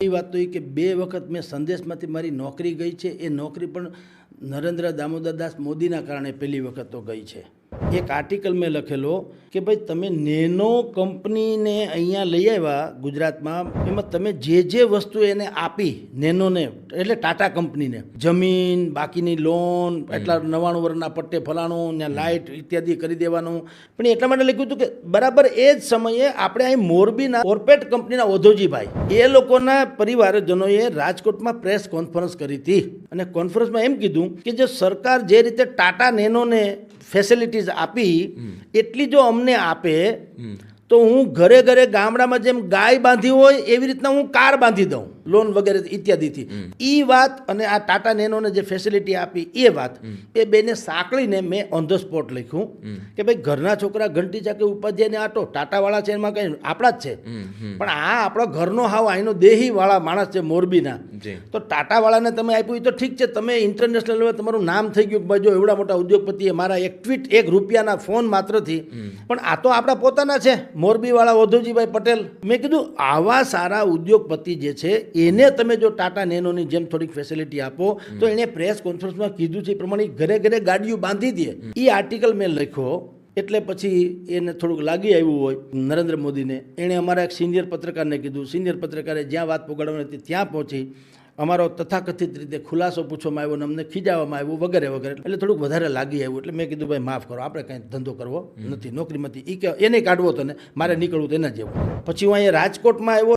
એ વાત તો એ કે 2 વખત મેં સંદેશમાંથી મારી નોકરી ગઈ છે। એ નોકરી પણ નરેન્દ્ર દામોદર દાસ મોદીના કારણે પહેલી વખત તો ગઈ છે। એક આર્ટિકલ મેં લખેલો કે ભાઈ તમે નેનો કંપનીને અહીંયા લઈ આવ્યા ગુજરાતમાં, એમાં તમે જે વસ્તુ એને આપી નેનોને એટલે ટાટા કંપનીને, જમીન, બાકીની લોન, એટલા 99 વર્ષના પટ્ટે ફલાણું, ત્યાં લાઇટ ઇત્યાદિ કરી દેવાનું, પણ એટલા માટે લખ્યું હતું કે બરાબર એ જ સમયે આપણે અહીં મોરબીના કોર્પેટ કંપનીના ઓધોજીભાઈ એ લોકોના પરિવારજનોએ રાજકોટમાં પ્રેસ કોન્ફરન્સ કરી હતી અને કોન્ફરન્સમાં એમ કીધું કે જો સરકાર જે રીતે ટાટા નેનોને ફેસિલિટીઝ આપી એટલી જો અમને આપે તો હું ઘરે ઘરે ગામડામાં જેમ ગાય બાંધી હોય એવી રીતના હું કાર બાંધી દઉં, લોન વગેરે ઇત્યાદિથી। એ વાત અને આ ટાટા નેનોને જે ફેસિલિટી આપી એ વાત, એ બેને સાંકળીને મેં ઓન ધ સ્પોટ લખ્યું કે ભાઈ ઘરના છોકરા ઘંટી ચાકે ઉપાધ્યાયને આટો ટાટાવાળા છે એમાં કંઈ આપણા જ છે, પણ આ આપણો ઘરનો હાવ અહીંનો દેહીવાળા માણસ છે મોરબીના, તો ટાટાવાળાને તમે આપ્યું તો ઠીક છે, તમે ઇન્ટરનેશનલ લેવલે તમારું નામ થઈ ગયું કે ભાઈ જો એવડા મોટા ઉદ્યોગપતિએ મારા એક ટ્વીટ, 1 રૂપિયાના ફોન માત્રથી, પણ આ તો આપણા પોતાના છે મોરબીવાળા ઓધોજીભાઈ પટેલ। મેં કીધું આવા સારા ઉદ્યોગપતિ જે છે એને તમે જો ટાટા નેનોની જેમ થોડીક ફેસિલિટી આપો તો એણે પ્રેસ કોન્ફરન્સમાં કીધું છે એ પ્રમાણે ઘરે ઘરે ગાડીઓ બાંધી દે। એ આર્ટિકલ મેં લખ્યો એટલે પછી એને થોડુંક લાગી આવ્યું હોય નરેન્દ્ર મોદીને, એણે અમારા એક સિનિયર પત્રકારને કીધું, સિનિયર પત્રકારે જ્યાં વાત પહોંચાડવાની હતી ત્યાં પહોંચી, અમારો તથાકથિત રીતે ખુલાસો પૂછવામાં આવ્યો અને અમને ખીજાવવામાં આવ્યું વગેરે વગેરે, એટલે થોડુંક વધારે લાગી આવ્યું। એટલે મેં કીધું ભાઈ માફ કરો, આપણે કંઈ ધંધો કરવો નથી, નોકરીમાંથી એ કે એને કાઢવો તો ને મારે નીકળવું તો એના જેવું। પછી હું અહીંયા રાજકોટમાં આવ્યો।